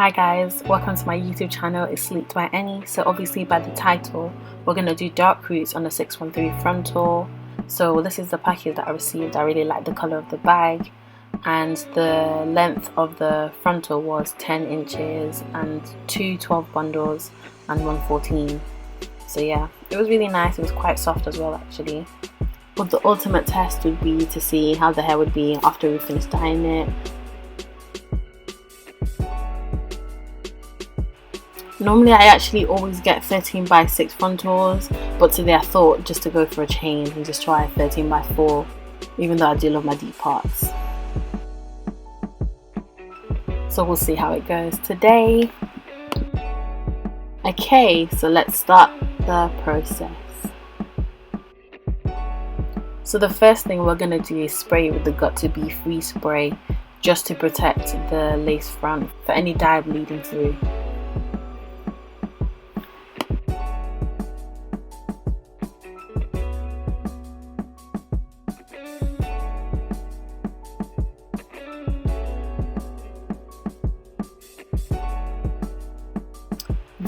Hi guys, welcome to my YouTube channel. It's Sleekedbyeni. So obviously by the title, we're going to do dark roots on the 613 frontal. So this is the package that I received. I really like the colour of the bag, and the length of the frontal was 10 inches and two 12 bundles and one 14. So yeah, it was really nice. It was quite soft as well actually. But the ultimate test would be to see how the hair would be after we finished dyeing it. Normally I actually always get 13 by 6 frontals, but today I thought just to go for a change and just try 13 by 4, even though I do love my deep parts. So we'll see how it goes today. Okay, so let's start the process. So the first thing we're going to do is spray it with the Got To Be Free spray, just to protect the lace front for any dye bleeding through.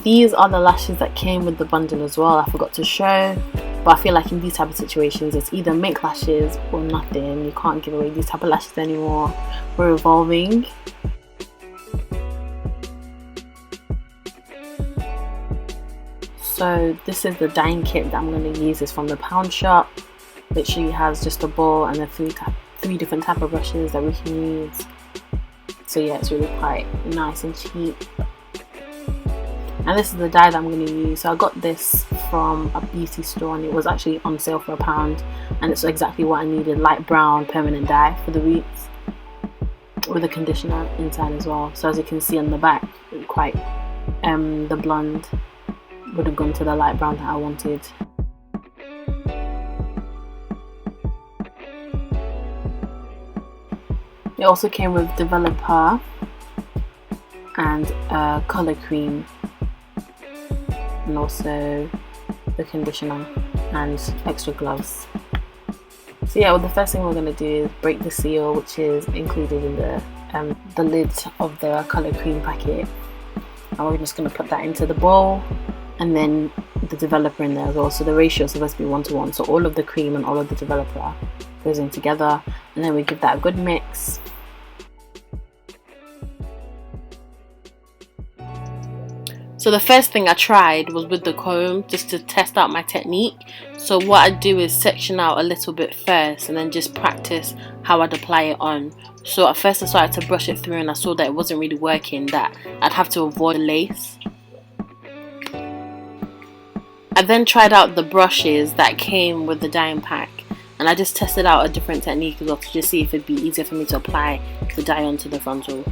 These are the lashes that came with the bundle as well. I forgot to show, but I feel like in these type of situations it's either make lashes or nothing. You can't give away these type of lashes anymore. We're evolving. So this is the dyeing kit that I'm going to use. It's from the Pound shop. Literally has just a bowl and then three different type of brushes that we can use. So yeah, it's really quite nice and cheap. And this is the dye that I'm going to use. So I got this from a beauty store and it was actually on sale for £1, and it's exactly what I needed. Light brown permanent dye for the roots with a conditioner inside as well. So as you can see on the back, quite the blonde would have gone to the light brown that I wanted. It also came with developer and a colour cream, and also the conditioner and extra gloves. So yeah, well, the first thing we're going to do is break the seal, which is included in the lid of the colour cream packet, and we're just going to put that into the bowl, and then the developer in there as well. So the ratio is supposed to be 1:1, so all of the cream and all of the developer goes in together, and then we give that a good mix. So the first thing I tried was with the comb, just to test out my technique. So what I do is section out a little bit first and then just practice how I'd apply it on. So at first I started to brush it through and I saw that it wasn't really working, that I'd have to avoid the lace. I then tried out the brushes that came with the dyeing pack, and I just tested out a different technique as well to just see if it'd be easier for me to apply the dye onto the frontal.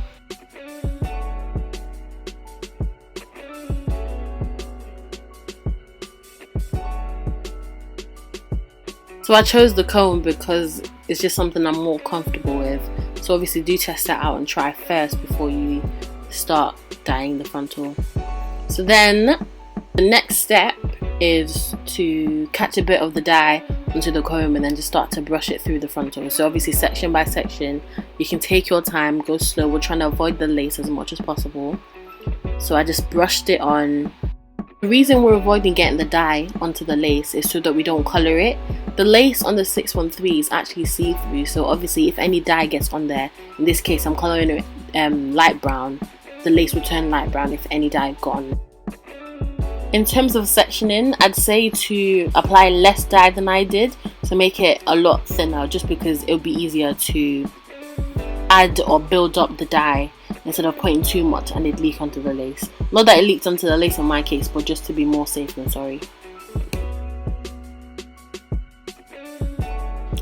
So I chose the comb because it's just something I'm more comfortable with. So obviously do test that out and try first before you start dyeing the frontal. So then the next step is to catch a bit of the dye onto the comb and then just start to brush it through the frontal. So obviously section by section, you can take your time, go slow. We're trying to avoid the lace as much as possible. So I just brushed it on. The reason we're avoiding getting the dye onto the lace is so that we don't colour it. The lace on the 613 is actually see-through, so obviously if any dye gets on there, in this case I'm colouring it light brown, the lace will turn light brown if any dye got on. In terms of sectioning, I'd say to apply less dye than I did, to make it a lot thinner, just because it'll be easier to add or build up the dye instead of putting too much and it leak onto the lace. Not that it leaked onto the lace in my case, but just to be more safe than sorry.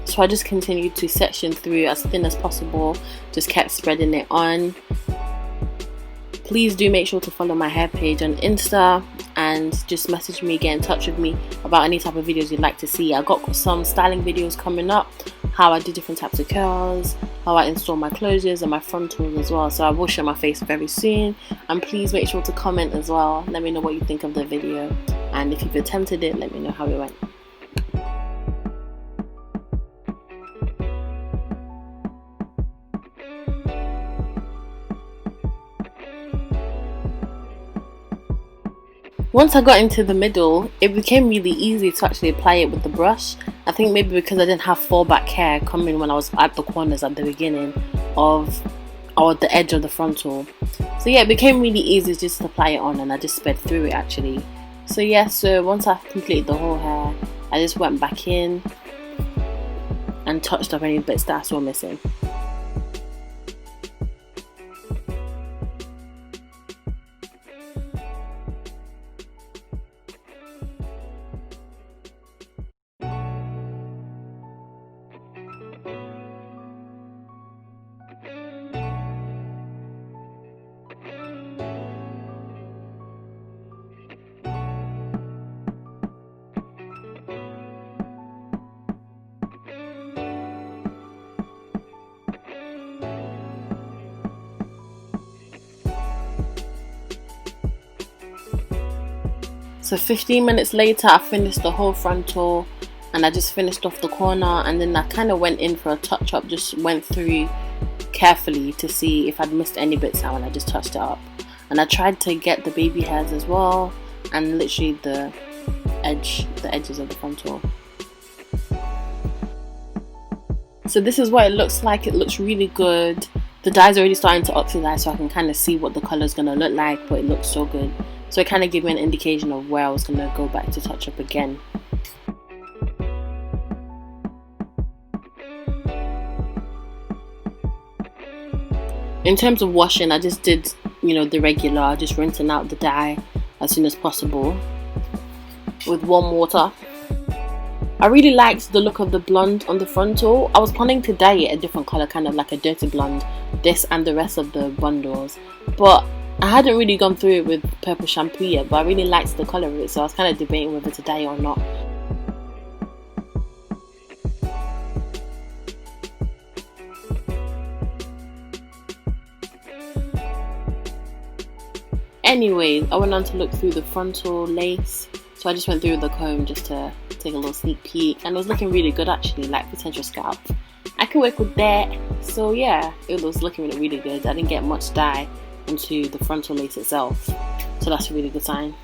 So I just continued to section through as thin as possible, just kept spreading it on. Please do make sure to follow my hair page on Insta and just message me, get in touch with me about any type of videos you'd like to see. I got some styling videos coming up, how I do different types of curls, how I install my closures and my frontals as well. So I will show my face very soon, and please make sure to comment as well. Let me know what you think of the video, and if you've attempted it, let me know how it went. Once I got into the middle, it became really easy to actually apply it with the brush. I think maybe because I didn't have fallback hair coming when I was at the corners at the beginning of, or the edge of the frontal. So yeah, it became really easy just to apply it on, and I just sped through it actually. So yeah, so once I completed the whole hair, I just went back in and touched up any bits that I saw missing. So 15 minutes later, I finished the whole frontal, and I just finished off the corner, and then I kind of went in for a touch up, just went through carefully to see if I'd missed any bits out, and I just touched it up. And I tried to get the baby hairs as well, and literally the edges of the frontal. So this is what it looks like. It looks really good. The dye's already starting to oxidize, so I can kind of see what the color is going to look like, but it looks so good. So it kind of gave me an indication of where I was going to go back to touch up again. In terms of washing, I just did, the regular, just rinsing out the dye as soon as possible with warm water. I really liked the look of the blonde on the frontal. I was planning to dye it a different color, kind of like a dirty blonde, this and the rest of the bundles, but I hadn't really gone through it with purple shampoo yet, but I really liked the colour of it, so I was kind of debating whether to dye it or not. Anyways, I went on to look through the frontal lace, so I just went through with the comb just to take a little sneak peek, and it was looking really good actually, like potential scalp. I could work with that, so yeah, it was looking really good. I didn't get much dye onto the frontal lace itself, so that's a really good sign.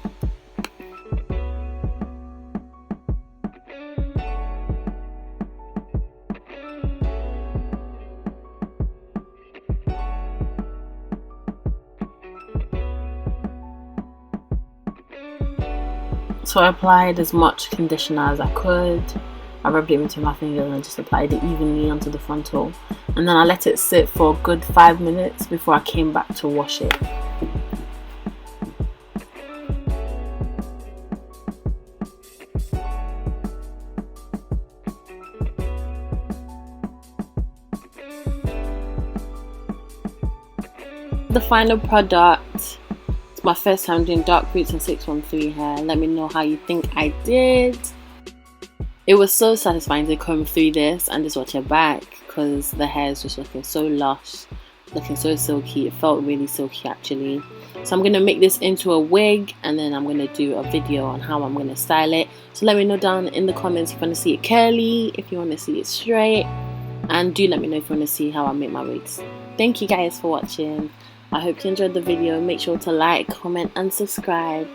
So I applied as much conditioner as I could. I rubbed it into my fingers and just applied it evenly onto the frontal, and then I let it sit for a good 5 minutes before I came back to wash it. The final product, it's my first time doing dark roots and 613 hair. Let me know how you think I did. It was so satisfying to comb through this and just watch it back, because the hair is just looking so lush, looking so silky. It felt really silky actually. So I'm going to make this into a wig, and then I'm going to do a video on how I'm going to style it. So let me know down in the comments if you want to see it curly, if you want to see it straight, and do let me know if you want to see how I make my wigs. Thank you guys for watching. I hope you enjoyed the video. Make sure to like, comment and subscribe.